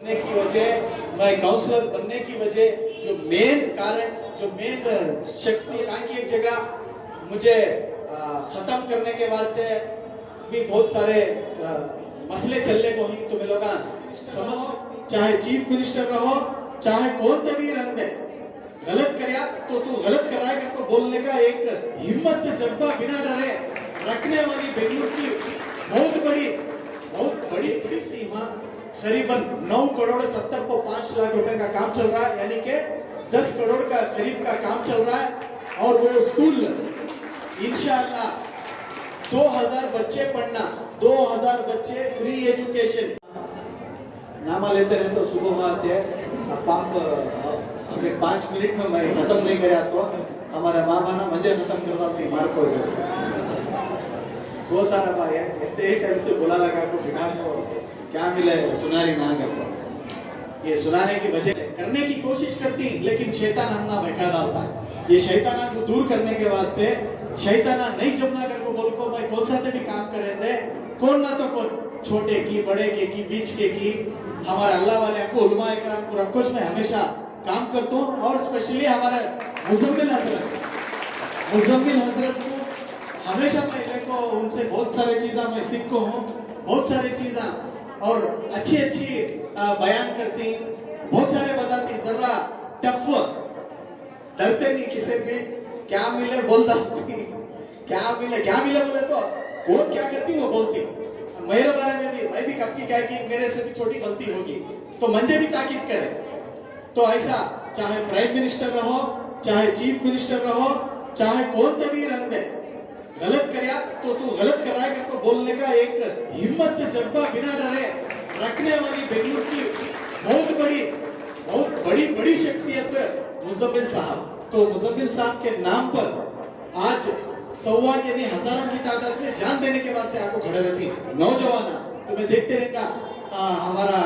की वजह, मैं काउंसलर बनने की वजह, जो मेन कारण, जो मेन शख्सियत की एक जगह मुझे खत्म करने के वास्ते भी बहुत सारे मसले चलने को ही तो मिलोगा समझ। चाहे चीफ मिनिस्टर रहो, चाहे कौन भी रहते, गलत करया तो तू गलत कर रहा है करके बोलने का एक हिम्मत जज्बा बिना डरे रखने वाली बेंगलुरु की बहुत बड़ी सिटी वहाँ करीबन 9 करोड़ 70 को 5 लाख रुपए का काम चल रहा है, यानी कि 10 करोड़ का करीब का काम चल रहा है। और वो स्कूल इंशाअल्लाह 2000 बच्चे पढ़ना, 2000 बच्चे फ्री एजुकेशन। नामा लेते रहे तो सुबह आते हैं। अब पाप अगर 5 मिनट में मैं खत्म नहीं कराया तो हमारा माँ बहना मजे खत्म कर डालती मार को वो सारा भाई है। इतने टाइम से बोला लगा को बिना को क्या मिले सुनारी ना करता। ये सुनाने की वजह करने की कोशिश करती, लेकिन शैतान हमना बहका डालता है। ये शैताना को दूर करने के वास्ते शैताना नहीं जमना कर को बोल को मैं कौन सा भी काम कर रहे थे, कौन ना तो कौन छोटे की बड़े के की बीच के की हमारे अल्लाह वाले को उलमा इकराम को रखोज में हमेशा काम करता हूँ। और स्पेशली हमारे मुज़म्मिल हजरत को हमेशा मैं को उनसे बहुत सारी चीज़ें मैं सीखो हूँ, बहुत सारी चीज़ें और अच्छी बयान करती, बहुत सारे बताती, जरा टफ डरते नहीं किसी भी, क्या मिले बोल डालती, क्या मिले बोले तो कौन क्या करती वो बोलती। मेरे बारे में भी मैं भी कब की क्या कि मेरे से भी छोटी गलती होगी तो मंजे भी ताकीद करे। तो ऐसा चाहे प्राइम मिनिस्टर रहो, चाहे चीफ मिनिस्टर रहो, चाहे कौन भी रहते, गलत करया तो तू गलत कर रहा है करके बोलने का एक हिम्मत जज्बा बिना डरे रखने वाली बेंगलुरु की बहुत बड़ी शख्सियत मुज़म्मिल साहब। तो मुज़म्मिल साहब के नाम पर आज सवा के नहीं हजारों की तादाद में जान देने के वास्ते आपको खड़े रहती नौजवान। तो मैं देखते रहेगा हमारा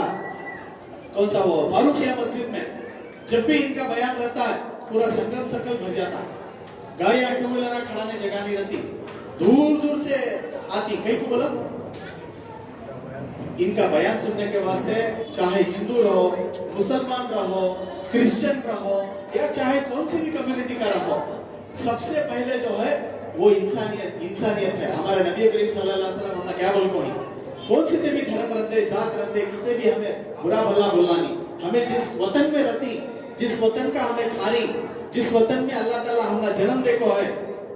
कौन सा वो फारूकिया मस्जिद में जब भी इनका बयान रहता है पूरा संगम सर्कल भर जाता है। गाड़ियां टू व्हीलर खड़ाने जगह नहीं रहती, दूर से आती। कई को बोला इनका बयान सुनने के वास्ते चाहे हिंदू रहो, मुसलमान रहो, क्रिश्चियन रहो या चाहे कौन सी भी कम्युनिटी का रहो, सबसे पहले जो है वो इंसानियत है। हमारे नबी करीम सल्लल्लाहु अलैहि वसल्लम हमने क्या बोल को कौन सी भी धर्म रखते, जात रखते, किसी भी हमें बुरा भला बोलना नहीं। हमें जिस वतन में रहती, जिस वतन का हमें खानी, जिस वतन में अल्लाह ताला हमने जन्म देखो है,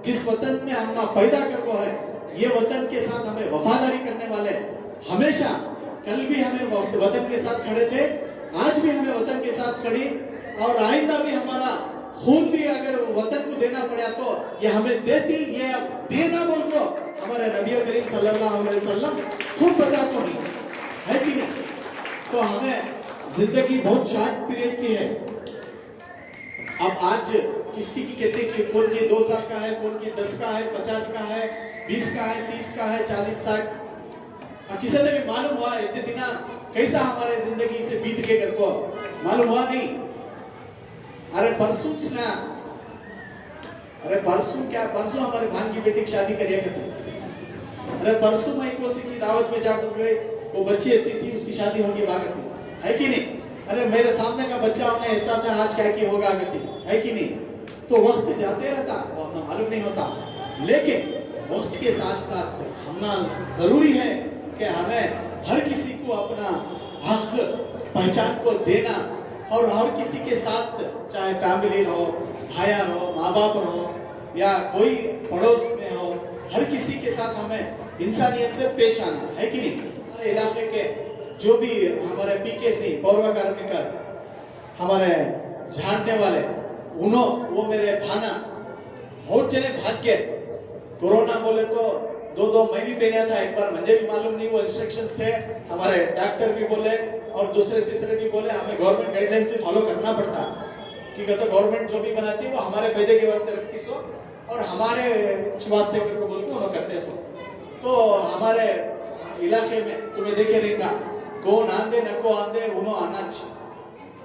जिस वतन में हमने पैदा करको है, ये वतन के साथ हमें वफादारी करने वाले हमेशा, कल भी हमें वतन के साथ खड़े थे, आज भी हमें वतन के साथ खड़ी और आइंदा भी हमारा खून भी अगर वतन को देना पड़ा तो ये हमें देती, ये देना बोल को हमारे नबी करीम सल्लल्लाहु अलैहि वसल्लम खूब बता तो नहीं है कि नहीं। तो हमें जिंदगी बहुत शॉर्ट पीरियड की है। अब आज किसकी की कहते कि कौन की 2 साल का है, कौन की 10 का है, 50 का है, 20 का है, 30 का है, 40 60। अब किसी ने भी मालूम हुआ इतने दिना कैसा हमारे जिंदगी से बीत के कर को मालूम हुआ नहीं। अरे परसों ना, अरे परसों क्या, परसों हमारे भान की बेटी की शादी करिए करते। अरे परसों मैं कोसी की दावत में जाकर गए, वो बच्ची इतनी थी, उसकी शादी होगी भागती है कि नहीं। अरे मेरे सामने का बच्चा उन्हें इतना था, आज क्या की होगा गति है कि नहीं। तो वक्त जाते रहता, वो अपना मालूम नहीं होता, लेकिन वक्त के साथ साथ हमना जरूरी है कि हमें हर किसी को अपना हक पहचान को देना और हर किसी के साथ, चाहे फैमिली रहो, भाया रहो, माँ बाप रहो या कोई पड़ोस में हो, हर किसी के साथ हमें इंसानियत से पेश आना है कि नहीं। हमारे इलाके के जो भी हमारे पीकेसी पौरवा कार्मिकास हमारे झाड़ने वाले वो मेरे भाना बहुत जने भाग के कोरोना बोले तो 2 मैं भी पहना था एक बार, मुझे भी मालूम नहीं वो इंस्ट्रक्शंस थे, हमारे डॉक्टर भी बोले और दूसरे तीसरे भी बोले हमें गवर्नमेंट गाइडलाइंस भी फॉलो करना पड़ता क्योंकि तो गवर्नमेंट जो भी बनाती है वो हमारे फायदे के वास्ते रखती सो और हमारे वास्ते करके बोल के उन्होंने करते सो। तो हमारे इलाके में तुम्हें देखे रहेगा कौन आंदे नको आंदे उन्हों अनाज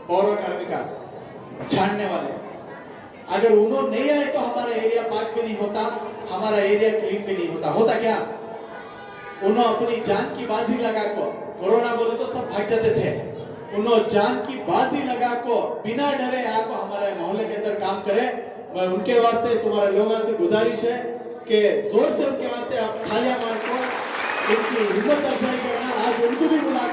पौरव कार्मिकास छाड़ने वाले, अगर उन्हों नहीं आए तो हमारा एरिया पाक भी नहीं होता, हमारा एरिया क्लीन भी नहीं होता। होता क्या, उन्होंने अपनी जान की बाजी लगा को कोरोना बोले तो सब भाग जाते थे, उन्होंने जान की बाजी लगा को बिना डरे आको हमारे मोहल्ले के अंदर काम करे। मैं उनके वास्ते तुम्हारे लोगों से गुजारिश है कि जोर से उनके वास्ते आप तालियां मार को उनकी हिम्मत अफजाई करना। आज उनको भी बुला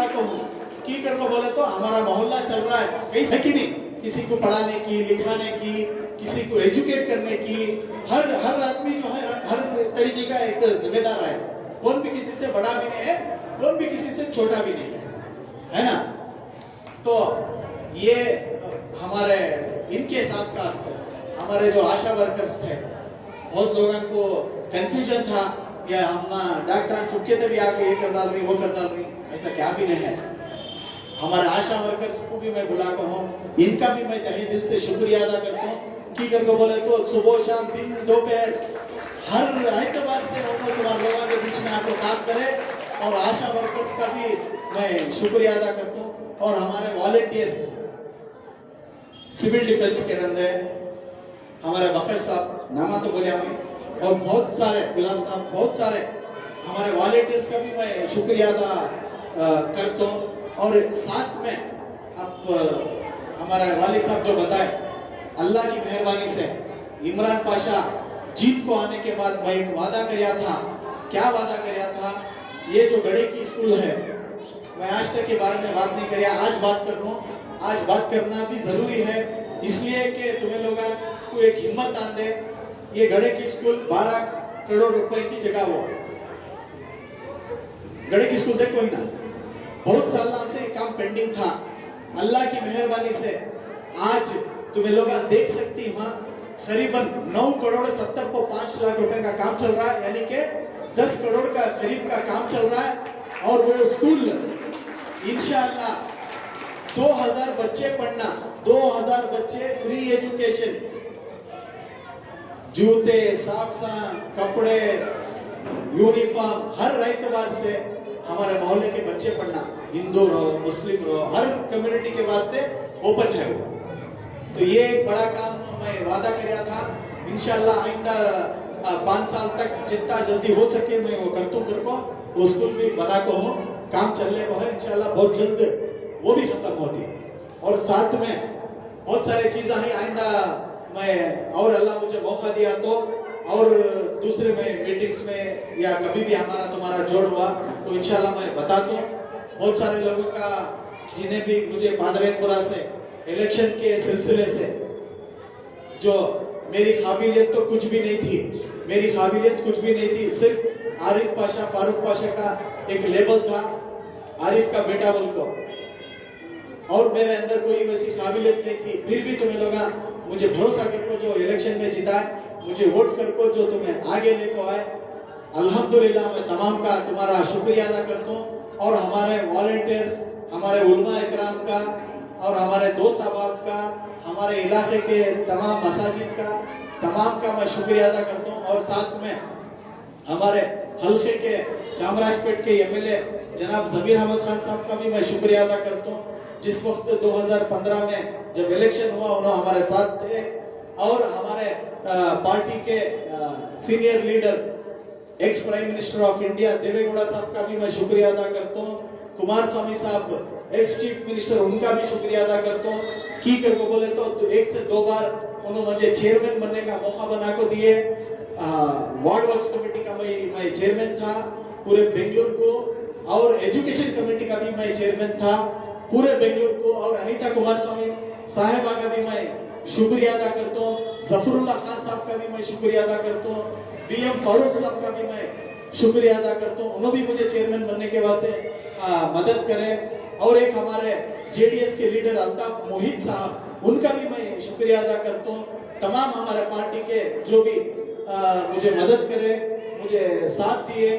को हूँ की कर को बोले तो हमारा मोहल्ला चल रहा है कहीं है कि नहीं, किसी को पढ़ाने की, लिखाने की, किसी को एजुकेट करने की, हर आदमी जो है हर तरीके का एक जिम्मेदार है। कौन भी किसी से बड़ा भी नहीं है, कौन भी किसी से छोटा भी नहीं है ना। तो ये हमारे इनके साथ साथ हमारे जो आशा वर्कर्स थे, बहुत लोगों को कंफ्यूजन था या हम डॉक्टर चुपके थे भी आके ये कर डाल रही वो कर डाल रही, ऐसा क्या भी नहीं है। हमारे आशा वर्कर्स को भी मैं बुला कर हूँ, इनका भी मैं तहे दिल से शुक्रिया अदा करता हूँ कि करके बोले तो सुबह शाम दिन दोपहर हर एतबार से तुम्हारे लोगों के बीच में आकर काम करे। और आशा वर्कर्स का भी मैं शुक्रिया अदा करता हूँ। और हमारे वॉलेंटियर्स सिविल डिफेंस के रंदे हमारे बखश साहब नामा तो बोले हमें, और बहुत सारे गुलाम साहब, बहुत सारे हमारे वॉलेंटियर्स का भी मैं शुक्रिया अदा करता हूँ। और साथ में अब हमारे वालिद साहब जो बताए, अल्लाह की मेहरबानी से इमरान पाशा जीत को आने के बाद मैं एक वादा किया था। क्या वादा किया था? ये जो गड़े की स्कूल है, मैं आज तक के बारे में बात नहीं किया, आज बात कर रहा हूँ। आज बात करना भी जरूरी है इसलिए कि तुम्हें लोगों को एक हिम्मत आन दे। ये गड़े की स्कूल 12 करोड़ रुपए की जगह वो गड़े की स्कूल देखो ही ना, बहुत साल से काम पेंडिंग था। अल्लाह की मेहरबानी से आज तुम्हें लोग देख सकती वहां करीबन 9 करोड़ 70 को 5 लाख रुपए का काम चल रहा है, यानी कि 10 करोड़ का करीब का काम चल रहा है। और वो स्कूल इंशाअल्लाह 2000 बच्चे पढ़ना, 2000 बच्चे फ्री एजुकेशन, जूते, साक्सा, कपड़े, यूनिफॉर्म हर एतबार से हमारे मोहल्ले के बच्चे पढ़ना, हिंदू रहो मुस्लिम रहो हर कम्युनिटी के वास्ते ओपन है वो। तो ये एक बड़ा काम मैं वादा किया था। इंशाल्लाह आइंदा 5 साल तक जितना जल्दी हो सके मैं वो करता हूँ। वो स्कूल भी बना को हूँ, काम चलने को है, इंशाल्लाह बहुत जल्द वो भी खत्म होती। और साथ में बहुत सारे चीज़ें हैं आइंदा मैं, और अल्लाह मुझे मौका दिया तो और दूसरे में मीटिंग्स में या कभी भी हमारा तुम्हारा जोड़ हुआ तो इंशाल्लाह मैं बता दूँ। बहुत सारे लोगों का जिन्हें भी मुझे बादलेनपुरा से इलेक्शन के सिलसिले से जो मेरी काबिलियत तो कुछ भी नहीं थी, मेरी काबिलियत कुछ भी नहीं थी, सिर्फ आरिफ पाशा फारूक पाशा का एक लेबल था, आरिफ का बेटा बोल को, और मेरे अंदर कोई वैसी काबिलियत नहीं थी। फिर भी तुम्हें लोग मुझे भरोसा करके जो इलेक्शन में जीता है, मुझे वोट करके जो तुम्हें आगे लेको आए, अल्हम्दुलिल्लाह मैं तमाम का तुम्हारा शुक्रिया अदा करता हूँ। और हमारे वॉलेंटियर्स, हमारे उलमा इकराम का और हमारे दोस्त अहबाब का, हमारे इलाके के तमाम मसाजिद का, तमाम का मैं शुक्रिया अदा करता हूँ। और साथ में हमारे हल्के के चामराजपेट के एमएलए जनाब जमीर अहमद खान साहब का भी मैं शुक्रिया अदा करता हूँ। जिस वक्त 2015 में जब इलेक्शन हुआ उन्होंने हमारे साथ थे। और हमारे पार्टी के senior leader ex prime minister of India Deve Gowda साहब का भी मैं शुक्रिया अदा करता हूँ। कुमार स्वामी साहब एक्स चीफ मिनिस्टर, उनका भी शुक्रिया अदा करता हूँ। की करके बोले तो 1 से 2 बार उन्होंने मुझे चेयरमैन बनने का मौका बना को दिए। वार्ड वर्क्स कमेटी का मैं चेयरमैन था पूरे बेंगलुरु को, और एजुकेशन कमेटी का भी मैं चेयरमैन था पूरे बेंगलुरु को। और अनीता कुमार स्वामी साहिबा का भी मैं शुक्रिया अदा करता हूँ। जफरुल्लाह खान साहब का भी मैं शुक्रिया अदा करता हूँ। बीएम फारूक साहब का भी मैं शुक्रिया अदा करता हूँ, उन्होंने भी मुझे चेयरमैन बनने के वास्ते मदद करे। और एक हमारे जेडीएस के लीडर अल्ताफ मोहित साहब, उनका भी मैं शुक्रिया अदा करता हूँ। तमाम हमारे पार्टी के जो भी मुझे मदद करे, मुझे साथ दिए,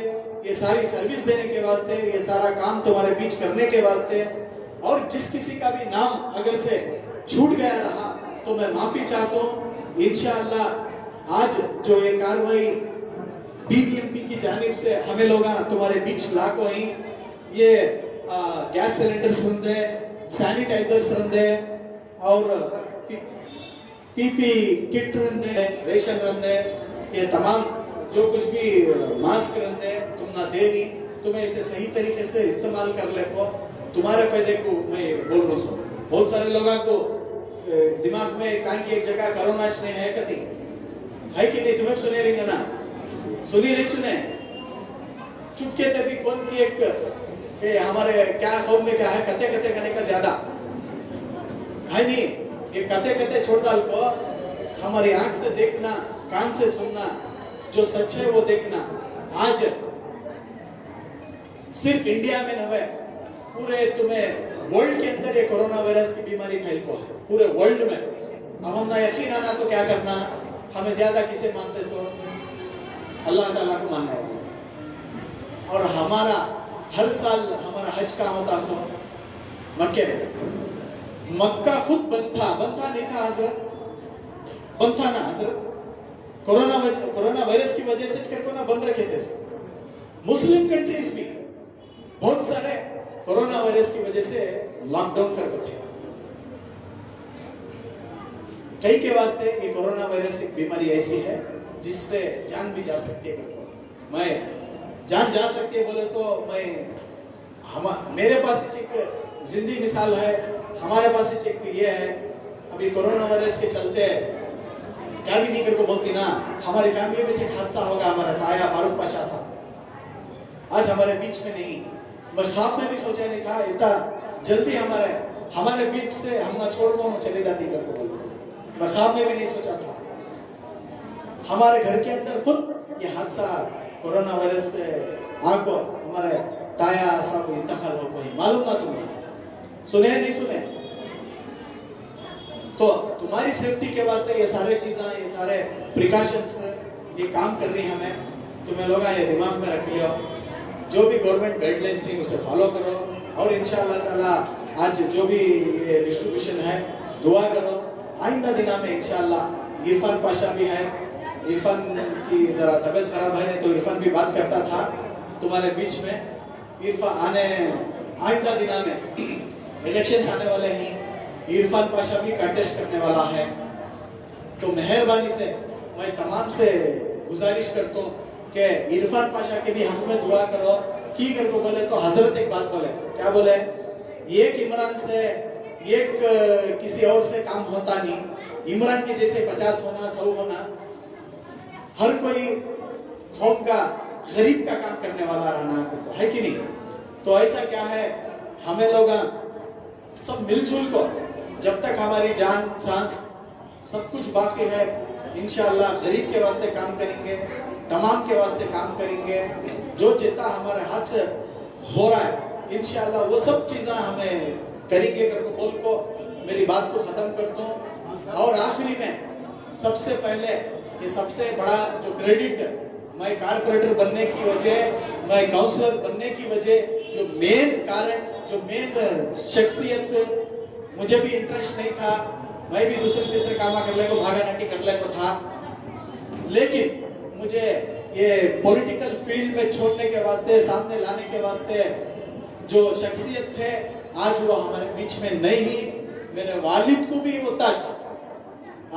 ये सारी सर्विस देने के वास्ते, ये सारा काम तुम्हारे बीच करने के वास्ते। और जिस किसी का भी नाम अगर से छूट गया रहा तो मैं माफी चाहता हूँ। इंशाअल्लाह आज जो ये कार्रवाई बीबीएमपी की जानिब से हमें लोग तुम्हारे बीच लाको ही, ये गैस सिलेंडर्स रंदे, सैनिटाइजर्स रंदे, और पीपी किट रंदे, रेशन रंदे, ये तमाम जो कुछ भी मास्क रंदे तुम ना दे रही, तुम्हें इसे सही तरीके से इस्तेमाल कर ले को तुम्हारे फायदे को मैं बोल रहा हूँ। बहुत सारे लोगों को दिमाग में कहीं की एक जगह कोरोना ने है कति है कि नहीं, तुम्हें सुने रहेंगे ना, सुनी नहीं सुने चुपके तभी कौन की एक हमारे क्या कौम में क्या है कते कते करने का ज्यादा है नहीं, ये कते कते छोड़ डाल को हमारी आंख से देखना, कान से सुनना, जो सच है वो देखना। आज सिर्फ इंडिया में न है, पूरे तुम्हें वर्ल्ड के अंदर ये कोरोना वायरस की बीमारी फैल को है पूरे वर्ल्ड में। अब हम ना यकीन आना तो क्या करना, हमें ज्यादा किसे मानते सो, अल्लाह ताला को मानने वाला। और हमारा हर साल हमारा हज का होता सो मक्के में, मक्का खुद बंद था नहीं था हजरत, बंद था ना हजरत, कोरोना वायरस की वजह से इसको ना बंद रखे थे। मुस्लिम कंट्रीज भी बहुत सारे कोरोना वायरस की वजह से लॉकडाउन कर थे। कई के वास्ते ये कोरोना वायरस एक बीमारी ऐसी है जिससे जान भी जा सकती है। मैं जान जा सकती है बोले तो मैं मेरे पास एक जिंदी मिसाल है, हमारे पास एक ये है। अभी कोरोना वायरस के चलते क्या भी नहीं करके बोलती ना, हमारी फैमिली में एक हादसा होगा। हमारा ताया फारूक पाशा साहब आज हमारे बीच में नहीं, मैं ख्वाब में भी सोचा नहीं था इतना जल्दी हमारे बीच से हम ना छोड़ को चले जाती करके बोल, मैं ख्वाब में भी नहीं सोचा था। हमारे घर के अंदर खुद ये हादसा कोरोना वायरस से आको हमारे ताया साहब इंतकाल हो गई, मालूम ना तुम्हें, सुने नहीं सुने? तो तुम्हारी सेफ्टी के वास्ते ये सारे चीजें, ये सारे प्रिकॉशंस ये काम कर रही हमें, तुम्हें लोग ये दिमाग में रख लियो। जो भी गवर्नमेंट गाइडलाइंस है उसे फॉलो करो और इंशाअल्लाह ताला आज जो भी ये डिस्ट्रीब्यूशन है दुआ करो। आइंदा दिना में इंशाअल्लाह इरफान पाशा भी है, इरफान की जरा तबीयत खराब है तो इरफान भी बात करता था तुम्हारे बीच में। इरफान आइंदा दिना में इलेक्शंस आने वाले हैं, इरफान पाशा भी कंटेस्ट करने वाला है। तो मेहरबानी से मैं तमाम से गुजारिश करता हूँ कि इरफान पाशा के भी हक में दुआ करो। की कर को बोले तो हजरत एक बात बोले, क्या बोले, एक इमरान से एक किसी और से काम होता नहीं। इमरान के जैसे 50 होना 100 होना, हर कोई कौम का गरीब का काम करने वाला रहना है कि नहीं। तो ऐसा क्या है, हमें लोग सब मिलजुल को जब तक हमारी जान सांस सब कुछ बाकी है इंशाअल्लाह गरीब के वास्ते काम करेंगे, तमाम के वास्ते काम करेंगे। जो जितना हमारे हाथ से हो रहा है इंशाअल्लाह वो सब चीज़ें हमें करेंगे करके बोल को मेरी बात को ख़त्म करता हूँ। और आखिरी में सबसे पहले ये सबसे बड़ा जो क्रेडिट मैं कारपोरेटर बनने की वजह, मैं काउंसलर बनने की वजह, जो मेन कारण, जो मेन शख्सियत, मुझे भी इंटरेस्ट नहीं था, मैं भी दूसरे तीसरे काम कर ले को भागा नाटी कर ले को था, लेकिन मुझे ये पॉलिटिकल फील्ड में छोड़ने के वास्ते, सामने लाने के वास्ते जो शख्सियत थे आज वो हमारे बीच में नहीं ही। मेरे वालिद को भी वो ताज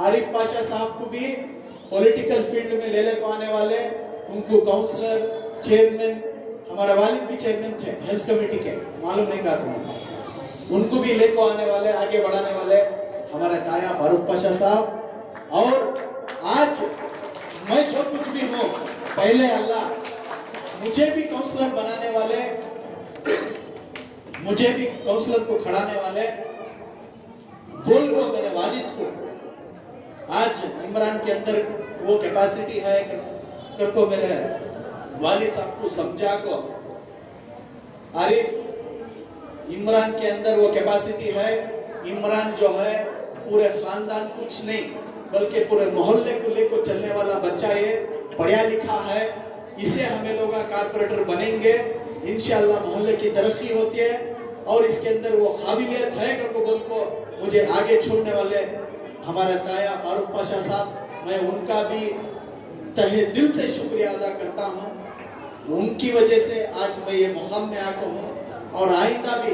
आरिफ पाशा साहब को भी पॉलिटिकल फील्ड में ले को आने वाले, उनको काउंसलर, चेयरमैन, हमारा वालिद भी चेयरमैन थे हेल्थ कमेटी के, मालूम नहीं कहा तुम्हें, उनको भी ले को आने वाले, आगे बढ़ाने वाले हमारे ताया फारूक पाशा साहब। और आज मैं जो कुछ भी हूँ, पहले अल्लाह मुझे भी काउंसलर बनाने वाले, मुझे भी काउंसलर को खड़ाने वाले बोल को मेरे वालिद को आज इमरान के अंदर वो कैपेसिटी है करको मेरे वालिद साहब को समझा को, आरिफ इमरान के अंदर वो कैपेसिटी है। इमरान जो है पूरे खानदान कुछ नहीं बल्कि पूरे मोहल्ले को लेकर चलने वाला बच्चा, ये पढ़ा लिखा है, इसे हमें लोग कारपोरेटर बनेंगे इंशाअल्लाह। मोहल्ले की तरक्की होती है और इसके अंदर वो काबिलियत है करको बोल को मुझे आगे छोड़ने वाले हमारे ताया फारूक पाशा साहब, मैं उनका भी तहे दिल से शुक्रिया अदा करता हूँ। उनकी वजह से आज मैं ये मुकाम में आकर हूँ और आइंदा भी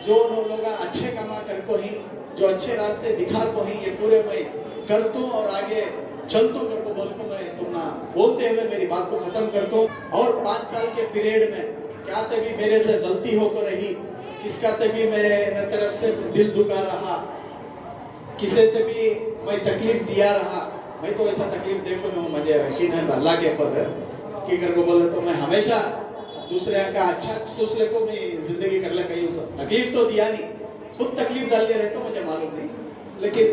जो लोग अच्छे कमा कर को ही, जो अच्छे रास्ते दिखा को ही, ये पूरे मैं कर दूँ और आगे चल दूँ करको बोल को मैं तुम बोलते हुए मेरी बात को खत्म कर दूँ। और 5 साल के पीरियड में क्या तभी मेरे से गलती होकर रही, किसका तभी मेरे तरफ से दिल दुखा रहा, किसे तभी मैं तकलीफ दिया रहा। मैं तो ऐसा तकलीफ देखो ना, मुझे यकीन है अल्लाह के ऊपर कि कर को बोले तो मैं हमेशा दूसरे का अच्छा सोच ले को मैं जिंदगी कर ले, कहीं तकलीफ तो दिया नहीं, खुद तकलीफ डालते रहे तो मुझे मालूम नहीं, लेकिन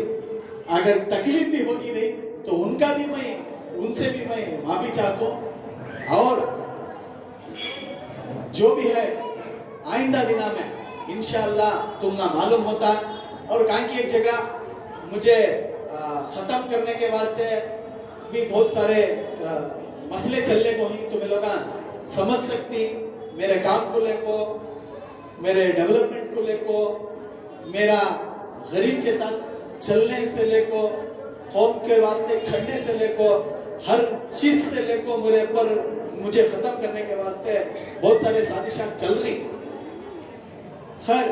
अगर तकलीफ भी होगी नहीं तो उनका भी मैं, उनसे भी मैं माफी चाहता हूँ। और जो भी है आइंदा दिना में इंशाअल्लाह तुमना मालूम होता। और कहाँ की एक जगह मुझे खत्म करने के वास्ते भी बहुत सारे मसले चलने को ही तुम्हें लोग समझ सकती, मेरे काम को लेको, मेरे डेवलपमेंट को लेको, मेरा गरीब के साथ चलने से लेको, कौम के वास्ते खड़ने से लेको, हर चीज से लेको मेरे पर मुझे खत्म करने के वास्ते बहुत सारे साजिशें चल रही। खैर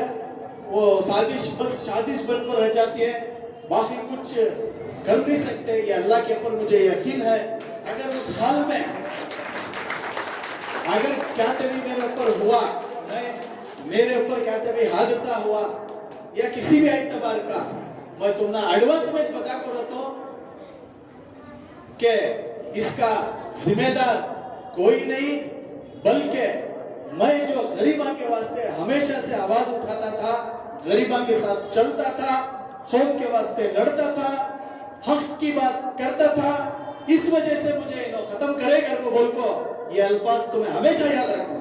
वो साजिश बस साजिश बनकर रह जाती है, बाकी कुछ कर नहीं सकते, ये अल्लाह के ऊपर मुझे यकीन है। अगर उस हाल में अगर क्या तभी मेरे ऊपर हुआ, मेरे ऊपर क्या तभी हादसा हुआ या किसी भी एतबार का, मैं तुम्हें एडवांस में बता कर रहता हूं कि इसका जिम्मेदार कोई नहीं, बल्कि मैं जो गरीबा के वास्ते हमेशा से आवाज उठाता था, गरीबा के साथ चलता था, कौम के वास्ते लड़ता था, हक की बात करता था, इस वजह से मुझे खत्म करेगा को बोल को, ये अल्फाज तुम्हें हमेशा याद रखना।